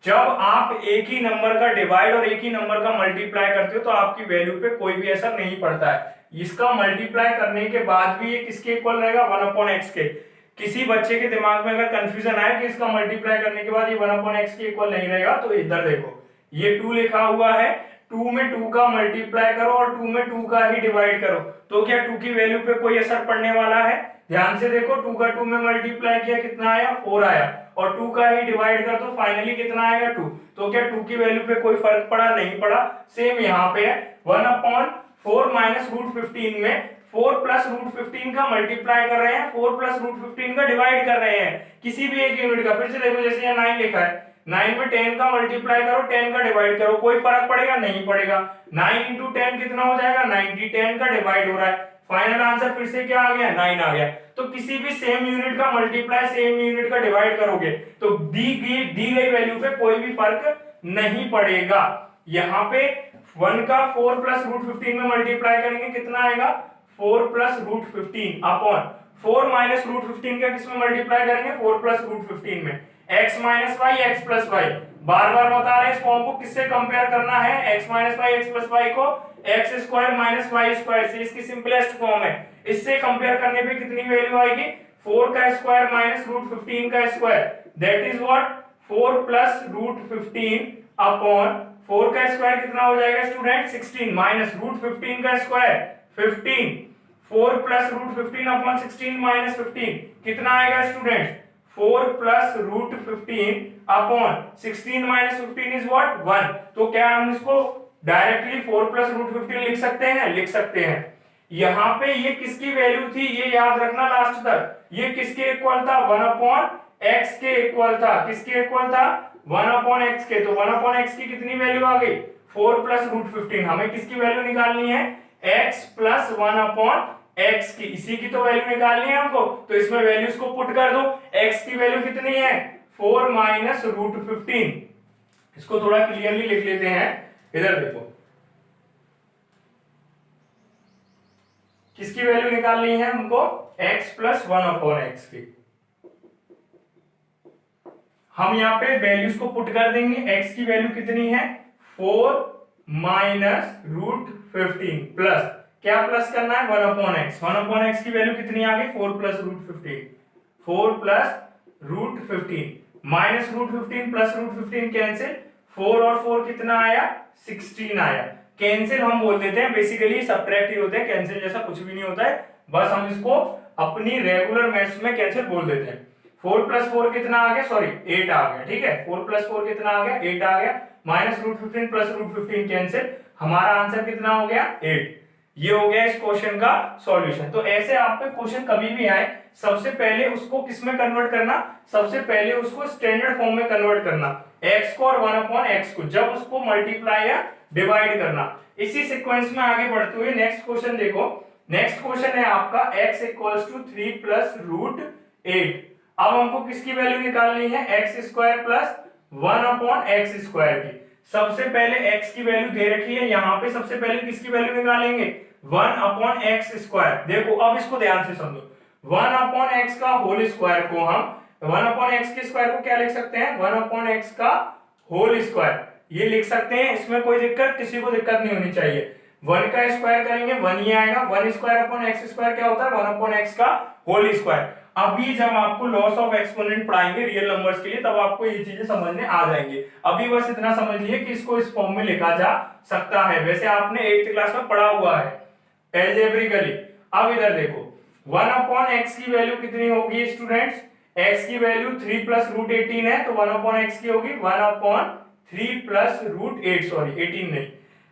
जब आप एक ही नंबर का डिवाइड और एक ही नंबर का मल्टीप्लाई करते हो तो आपकी वैल्यू पे कोई भी असर नहीं पड़ता है। इसका मल्टीप्लाई करने के बाद भी ये किसके इक्वल रहेगा 1/x के। किसी बच्चे के दिमाग में अगर कंफ्यूजन आए कि इसका मल्टीप्लाई करने के बाद ये 1/x के इक्वल नहीं रहेगा तो इधर देखो ये 2 लिखा हुआ है, 2 में 2 का मल्टीप्लाई करो और 2 में 2 का ही डिवाइड करो, तो क्या 2 की वैल्यू पे कोई असर पड़ने वाला है? ध्यान से देखो, 2 का 2 में मल्टीप्लाई किया कितना आया? 4 आया, और 2 का ही डिवाइड कर दो, फाइनली कितना आएगा? 2। तो क्या 2 की वैल्यू पे कोई फर्क पड़ा? नहीं पड़ा। सेम यहाँ पे है 1/4 माइनस रूट 15 में 4 प्लस रूट 15 का मल्टीप्लाई कर रहे हैं, 4 प्लस रूट 15 का डिवाइड कर रहे हैं किसी भी एक यूनिट का। फिर से देखो, जैसे यहाँ 9 लिखा है, 9 में 10 का मल्टीप्लाई करो, 10 का डिवाइड करो, कोई फर्क पड़ेगा? नहीं पड़ेगा। 9 इंटू 10 कितना हो जाएगा? 90। 10 का डिवाइड हो रहा है, फाइनल आंसर फिर से क्या आ गया? 9 आ गया। तो किसी भी सेम यूनिट का मल्टीप्लाई सेम यूनिट का डिवाइड करोगे तो दी गई वैल्यू पे कोई भी फर्क नहीं पड़ेगा। यहाँ पे 1 का 4 प्लस रूट 15 में मल्टीप्लाई करेंगे, कितना आएगा? 4 plus root 15 upon 4 minus root 15 का किसमें मल्टीप्लाई करेंगे? 4 प्लस रूट 15 में। x minus y x plus y, बार बार बता रहे हैं इस फॉर्म को किससे कंपेयर करना है? x minus y x plus y को x square minus y square से, इसकी सिंपलेस्ट फॉर्म है। इससे कंपेयर करने पे कितनी वैल्यू आएगी? 4 का स्क्वायर माइनस रूट 15 का square, that is what? 4 plus root 15 upon 4 का स्क्वायर कितना हो जाएगा स्टूडेंट? 16 माइनस रूट 15 का square 15, 4 plus root 15 upon 16 minus 15 कितना आएगा student? 4 plus root 15 upon 16 minus 15 is what? 1। तो क्या हम इसको डायरेक्टली 4 प्लस रूट 15 लिख सकते हैं? लिख सकते हैं। यहाँ पे ये किसकी वैल्यू थी ये याद रखना लास्ट तक। ये किसके इक्वल था? 1 अपॉन एक्स के इक्वल था। किसके इक्वल था? 1 अपॉन एक्स के। तो 1 अपॉन एक्स की कितनी वैल्यू आ गई? 4 प्लस रूट 15। हमें किसकी वैल्यू निकालनी है? x प्लस 1 अपॉन एक्स की, इसी की तो वैल्यू निकालनी है हमको। तो इसमें वैल्यूज को पुट कर दो। x की वैल्यू कितनी है? 4 माइनस रूट 15। इसको थोड़ा क्लियरली लिख लेते हैं। इधर देखो, किसकी वैल्यू निकालनी है हमको? x प्लस 1 अपॉन एक्स की। हम यहाँ पे वैल्यूज को पुट कर देंगे। x की वैल्यू कितनी है? 4 माइनस रूट 15 प्लस, क्या प्लस करना है? 1 अपॉन एक्स। 1 अपॉन एक्स की वैल्यू कितनी आ गई? 4 plus root 15, 4 plus root 15 minus root 15 plus root 15 cancel, 4 और 4 कितना आया? 16 आया। कैंसिल हम बोल देते हैं, बेसिकली सब्ट्रैक्ट ही होते हैं, कैंसिल जैसा कुछ भी नहीं होता है, बस हम इसको अपनी रेगुलर मैथ्स में कैंसिल बोल देते हैं। 4 प्लस 4 कितना आ गया? सॉरी 8 आ गया, ठीक है। 4 प्लस 4 कितना आ गया? 8 आ गया, minus root 15 plus root 15 cancel, हमारा आंसर कितना हो गया? 8। ये हो गया इस क्वेश्चन का सॉल्यूशन। तो ऐसे आप पे क्वेश्चन कभी भी आए, सबसे पहले उसको किसमें कन्वर्ट करना? सबसे पहले उसको स्टैंडर्ड फॉर्म में कन्वर्ट करना, x को और 1 अपॉन एक्स को, जब उसको मल्टीप्लाई या डिवाइड करना। इसी सीक्वेंस में आगे बढ़ते हुए नेक्स्ट क्वेश्चन देखो। नेक्स्ट क्वेश्चन है आपका x equals to 3 plus root 8। अब हमको किसकी वैल्यू निकालनी है? X square plus 1 upon x square की। सबसे पहले x की वैल्यू दे रखी है, यहाँ पे सबसे पहले किसकी वैल्यू निकालेंगे? 1 अपॉन एक्स स्क्वायर। देखो अब इसको ध्यान से समझो, 1 अपॉन एक्स का होल स्क्वायर को हम 1 अपॉन एक्स के स्क्वायर को क्या लिख सकते हैं? 1 अपॉन एक्स का होल स्क्वायर, ये लिख सकते हैं। इसमें कोई दिक्कत, किसी को दिक्कत नहीं होनी चाहिए। 1 का स्क्वायर करेंगे 1 ही आएगा। 1 स्क्वायर अपॉन एक्स स्क्वायर क्या होता है? 1 अपॉन एक्स का होल स्क्वायर। अभी जब आपको लॉस ऑफ एक्सपोनेंट पढ़ाएंगे रियल नंबर्स के लिए, तब आपको ये चीजें समझने आ जाएंगी। अभी बस इतना समझ लिए कि इसको इस फॉर्म में लिखा जा सकता है। वैसे आपने 8th क्लास में पढ़ा हुआ है एल्जेब्रिकली। अब इधर देखो, 1 अपॉन एक्स की वैल्यू कितनी होगी स्टूडेंट्स? एक्स की वैल्यू 3 प्लस रूट 18 है, तो 1 अपॉन एक्स की होगी 1 अपॉन 3 प्लस रूट 8, सॉरी 18 नहीं,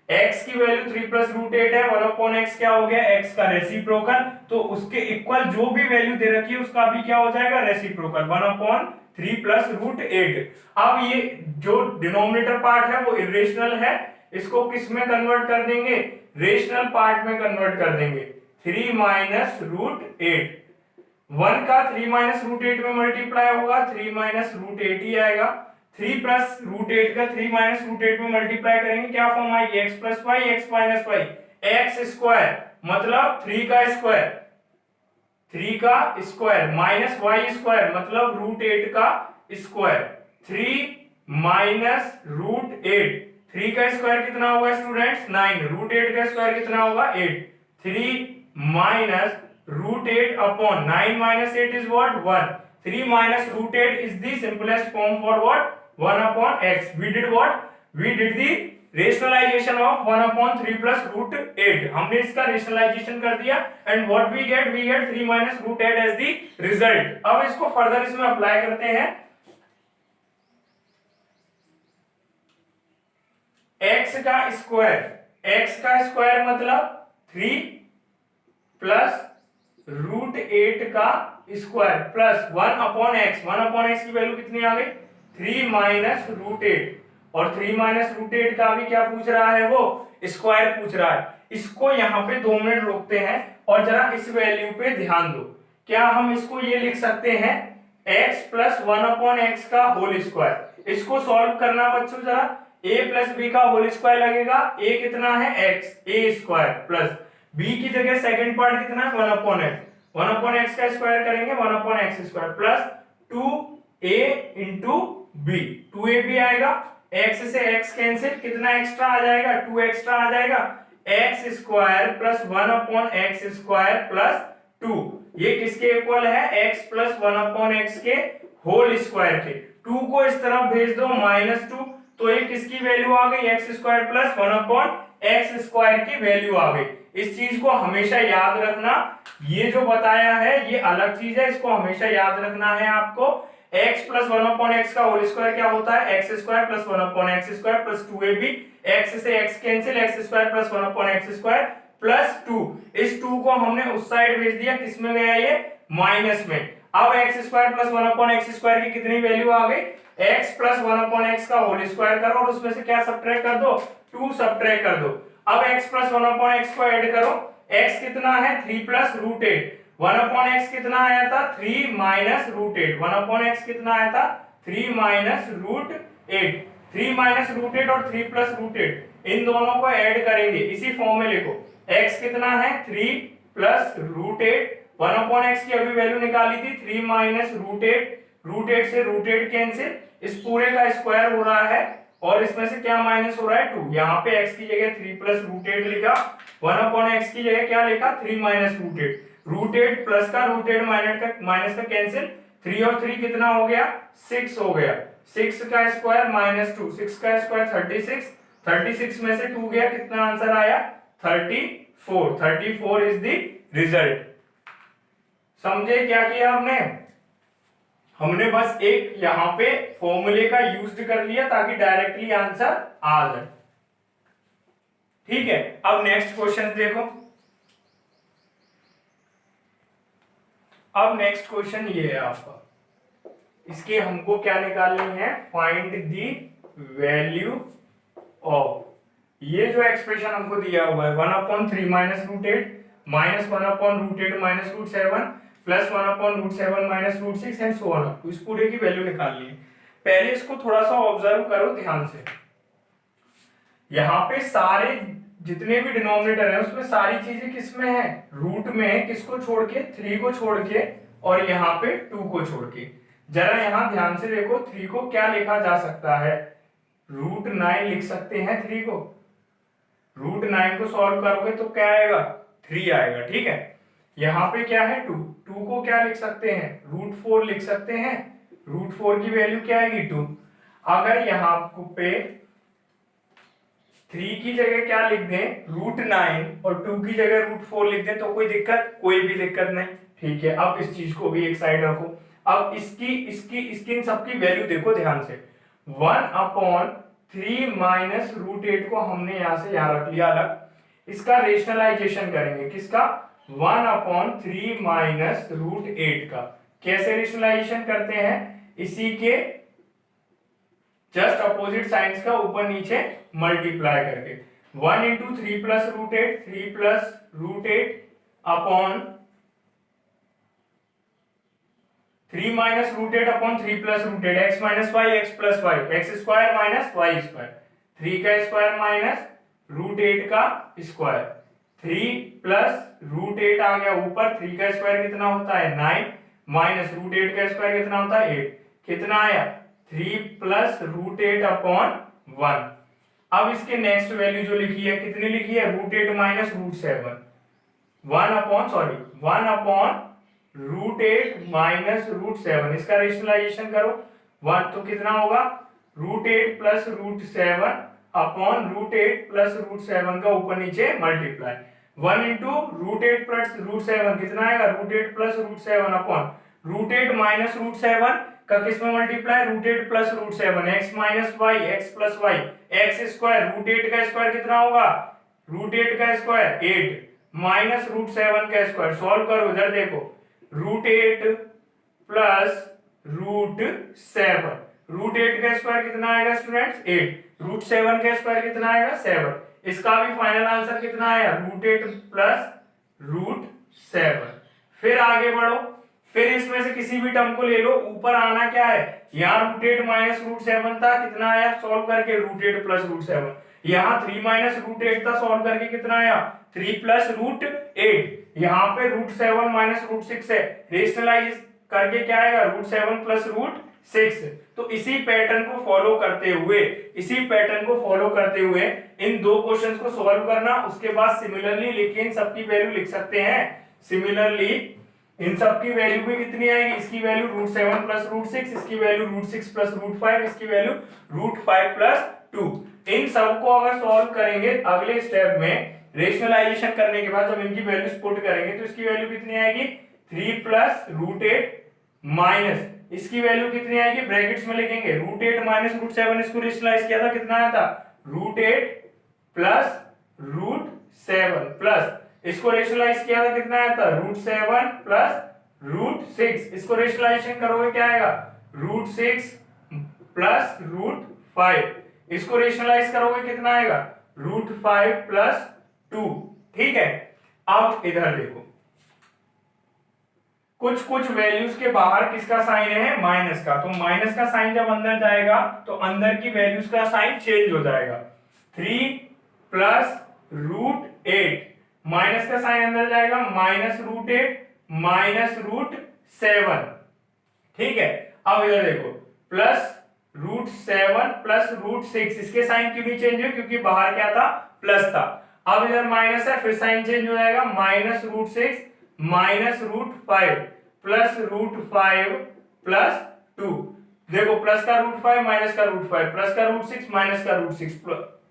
x की वैल्यू 3 प्लस रूट 8 है। 1 अपॉन एक्स क्या हो गया? x का रेसिप्रोकल, तो उसके इक्वल जो भी वैल्यू दे रखी है उसका भी क्या हो जाएगा? Reciprocal, 1 upon 3 plus root 8। अब ये जो डिनोमिनेटर पार्ट है वो इरेशनल है, इसको किस में कन्वर्ट कर देंगे? रेशनल पार्ट में कन्वर्ट कर देंगे। 3 माइनस रूट 8, 1 का 3 माइनस रूट 8 में मल्टीप्लाई होगा, 3 माइनस रूट 8 ही आएगा। 3 प्लस रूट 8 का 3 माइनस रूट 8 में मल्टीप्लाई करेंगे, क्या फॉर्म आएगी? x plus y x minus y, x square मतलब 3 का स्क्वायर, 3 का स्क्वायर माइनस वाई स्क्वायर मतलब रूट 8 का स्क्वायर। 3 माइनस रूट 8, 3 का स्क्वायर कितना होगा स्टूडेंट्स? 9, रूट 8 का स्क्वायर कितना होगा? 8। 3 minus root 8 upon 9 minus 8 is what? 1। 3 minus root 8 is the simplest form for what? 1 upon x. We did what? We did the rationalisation of 1/3 plus root 8, हमने इसका रेशनलाइजेशन कर दिया and what we get 3 minus root 8 as the result. अब इसको फर्दर इसमें अप्लाई करते हैं। x का स्क्वायर मतलब 3 प्लस रूट 8 का स्क्वायर प्लस 1/x की वैल्यू कितनी आ गई 3 माइनस रूट 8, और 3 माइनस रूट 8 का भी क्या पूछ रहा है, वो स्क्वायर पूछ रहा है। इसको यहाँ पे 2 मिनट रोकते हैं और जरा इस वैल्यू पे ध्यान दो। क्या हम इसको ये लिख सकते हैं x प्लस 1/x का होल स्क्वायर। इसको सॉल्व करना बच्चों, जरा a प्लस बी का होल स्क्वायर लगेगा, a कितना है x, a square plus b की जगह सेकंड पार्ट कितना है 1/x का स्क्वायर करेंगे 1/x square plus 2a into b, 2ab आएगा, x से x कैंसिल, कितना एक्स्ट्रा आ जाएगा 2 एक्स्ट्रा आ जाएगा, x square plus 1/x square plus 2, ये किसके इक्वल है x प्लस 1/x के होल स्क्वायर के। 2 को इस तरफ भेज दो -2, तो ये किसकी वैल्यू आ गई x square plus 1/x square की वैल्यू आ गई। इस चीज को हमेशा याद रखना, ये जो बताया है ये अलग चीज है, इसको हमेशा याद रखना है आपको। x प्लस 1/x का होल स्क्वायर क्या होता है x square plus 1/x square plus 2ab, x से x cancel, x square plus 1/x square plus 2, इस 2 को हमने उस साइड भेज दिया, किसमें गया ये माइनस में। अब x square plus 1/x square की कितनी वैल्यू आ गई x प्लस 1/x का होल स्क्वायर करो और उसमें से क्या सब्ट्रैक्ट कर दो 2 सब्ट्रैक्ट कर दो। अब x प्लस 1/x को ऐड करो, x कितना है 3 प्लस रूट 8, 1/x कितना आया था 3 माइनस रूट 8, 1/x कितना आया था 3 माइनस रूट 8, 3 माइनस रूट 8 और 3 प्लस रूट 8 इन दोनों को ऐड करेंगे, इसी फॉर्म में लिखो x कितना है 3 प्लस रूट 8, 1/x की अभी वैल्यू निकाली थी 3 माइनस रूट 8 से रूट 8 कैंसिल, इस पूरे का स्क्वायर हो रहा है और इसमें से क्या माइनस हो रहा है 2, यहाँ पे x की जगह 3 प्लस रूट 8 लिखा, 1/x की जगह क्या लिखा 3 माइनस रूट 8 प्लस का रूट 8 माइनस का कैंसिल, 3 और 3 कितना हो गया 6 हो गया, 6 का स्क्वायर माइनस 2, 6 का स्क्वायर 36, 36 में से 2 गया, कितना आंसर आया 34 इज द रिजल्ट। समझे क्या किया हमने बस एक यहां पे फॉर्मूले का यूज कर लिया ताकि डायरेक्टली आंसर आ जाए। ठीक है, अब नेक्स्ट क्वेश्चन देखो। अब नेक्स्ट क्वेश्चन ये है आपका, इसके हमको क्या निकालनी है फाइंड द वैल्यू ऑफ, ये जो एक्सप्रेशन हमको दिया हुआ है 1/3 minus root 8 minus 1/√8 minus root 7 plus 1/√7 minus root 6 and so on, तो इस पूरे की वैल्यू निकालनी है। पहले इसको थोड़ा सा ऑब्जर्व करो ध्यान से, यहाँ पे सारे जितने भी डिनोमिनेटर है उसमें सारी चीजें किसमें है रूट में है, किसको छोड़ के 3 को छोड़ के और यहाँ पे 2 को छोड़ के। जरा यहाँ ध्यान से देखो 3 को क्या लिखा जा सकता है, √9 लिख सकते हैं 3 को, √9 को सॉल्व करोगे तो क्या आएगा 3 आएगा। ठीक है, यहाँ पे क्या है 2 को क्या लिख सकते हैं √4 लिख सकते हैं, √4 की वैल्यू क्या आएगी 2। अगर यहाँ पे 3 की जगह क्या लिख दें √9 और 2 की जगह √4 लिख दें तो कोई दिक्कत, कोई भी दिक्कत नहीं। ठीक है, अब इस चीज को भी एक साइड रखो। अब इसकी इन सबकी वैल्यू देखो ध्यान से, 1/3 माइनस √8 को हमने यहां से यहां रख लिया अलग, इसका रेशनलाइजेशन करेंगे, किसका 1/3 माइनस √8 का। कैसे रेशनलाइजेशन करते हैं, इसी के जस्ट अपोजिट साइंस का ऊपर नीचे मल्टीप्लाई करके, 1 into 3 plus √8, 3 plus √8 upon 3 minus √8 upon 3 plus √8, x minus y x plus y, x square minus y square, 3 का स्क्वायर माइनस √8 का स्क्वायर, 3 प्लस √8 आ गया ऊपर, 3 का स्क्वायर कितना होता है 9 माइनस √8 का स्क्वायर कितना होता है 8, कितना आया 3 प्लस √8 अपॉन 1। अब इसके नेक्स्ट वैल्यू जो लिखी है कितनी लिखी है √8 माइनस √7, 1 अपॉन √8 माइनस √7, इसका रेशनलाइजेशन करो 1 तो कितना होगा √8 प्लस √7 अपॉन √8 प्लस √7 का ऊपर नीचे मल्टीप्लाई। 1 इंटू √8 प्लस √7 कितना आएगा, √8 प्लस √7 अपॉन √8 माइनस √7 का किसमें multiply, √8 plus √7, x minus y, x plus y, x square, √8 का स्क्वायर कितना होगा, √8 का स्क्वायर 8 माइनस √7 का स्क्वायर। सॉल्व करो, इधर देखो, √8 प्लस √7, √8 का स्क्वायर कितना आएगा स्टूडेंट्स 8, √7 का स्क्वायर कितना आएगा 7। इसका भी फाइनल आंसर कितना आया, √8 प्लस √7। फिर आगे बढ़ो, फिर इसमें से किसी भी टर्म को ले लो, ऊपर आना क्या है, यहाँ √8 माइनस √7 था, कितना आया सॉल्व करके, √8 प्लस √7। यहाँ 3 माइनस √8 था, सॉल्व करके कितना आया, 3 प्लस √8। यहाँ पे √7 माइनस √6 है, रेशनलाइज करके क्या आएगा, √7 प्लस √6। तो इसी पैटर्न को फॉलो करते हुए इन दो क्वेश्चंस को सॉल्व करना, उसके बाद सिमिलरली लिख के इन सबकी वैल्यू लिख सकते हैं। सिमिलरली इन सब की वैल्यू भी कितनी आएगी, इसकी वैल्यू √7 प्लस √6, इसकी वैल्यू √6 प्लस √5, इसकी वैल्यू √5 प्लस 2। इन सबको अगर सॉल्व करेंगे अगले स्टेप में, रेशनलाइजेशन करने के बाद जब इनकी वैल्यूज पुट करेंगे तो इसकी वैल्यू कितनी आएगी, 3 प्लस √8 माइनस इसकी वैल्यू कितनी आएगी, ब्रैकेट्स में लिखेंगे √8 माइनस √7, इसको रेशनलाइज किया था कितना आया था, √8 प्लस √7 प्लस इसको रेशनलाइज किया था कितना आया था, √7 प्लस √6, इसको रेशनलाइजेशन करोगे क्या आएगा, √6 प्लस √5, इसको रेशनलाइज करोगे कितना आएगा, √5 प्लस 2। ठीक है, अब इधर देखो, कुछ वैल्यूज के बाहर किसका साइन है, माइनस का, तो माइनस का साइन जब अंदर जाएगा तो अंदर की वैल्यूज का साइन चेंज हो जाएगा। 3 प्लस √8 माइनस का साइन अंदर जाएगा, माइनस √8 माइनस √7। ठीक है, अब इधर देखो, प्लस √7 प्लस √6, इसके साइन क्यों नहीं चेंज हुए, क्योंकि बाहर क्या था, प्लस था। अब इधर माइनस है, फिर साइन चेंज हो जाएगा, माइनस √6 माइनस √5 प्लस √5 प्लस 2। देखो, प्लस का √5 माइनस का √5, प्लस का √6 माइनस का √6,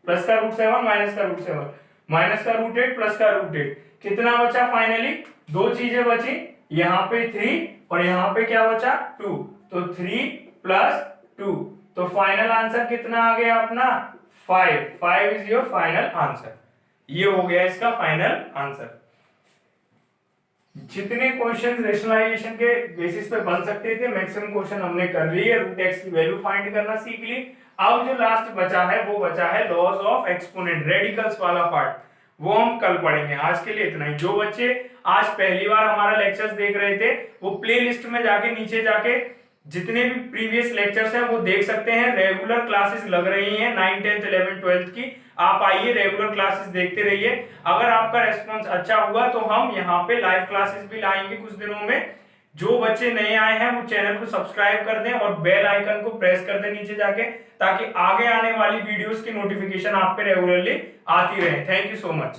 प्लस का √7 माइनस का √7, माइनस का √8 प्लस का √8, कितना बचा फाइनली, दो चीजें बची, यहाँ पे 3 और यहाँ पे क्या बचा 2, तो 3 प्लस 2, तो फाइनल आंसर कितना आ गया अपना 5 इज योर फाइनल आंसर। ये हो गया इसका फाइनल आंसर। जितने क्वेश्चन रेशनलाइजेशन के बेसिस पे बन सकते थे मैक्सिमम क्वेश्चन हमने कर लिए, √x की वैल्यू फाइंड करना सीख ली। अब जो लास्ट बचा है वो बचा है लॉज ऑफ एक्सपोनेंट, रेडिकल्स वाला पार्ट, वो हम कल पढ़ेंगे। आज के लिए इतना ही। जो बच्चे आज पहली बार हमारा लेक्चर्स देख रहे थे वो प्लेलिस्ट में जाके नीचे जाके जितने भी प्रीवियस लेक्चर्स हैं वो देख सकते हैं। रेगुलर क्लासेस लग रही हैं 9, 10, 11, 12 की, आप आइए रेगुलर क्लासेस देखते रहिए। अगर आपका रेस्पॉन्स अच्छा हुआ तो हम यहाँ पे लाइव क्लासेस भी लाएंगे कुछ दिनों में। जो बच्चे नए आए हैं वो चैनल को सब्सक्राइब कर दें और बेल आइकन को प्रेस कर दें नीचे जाके, ताकि आगे आने वाली वीडियोस की नोटिफिकेशन आप पे रेगुलरली आती रहे। Thank you so much.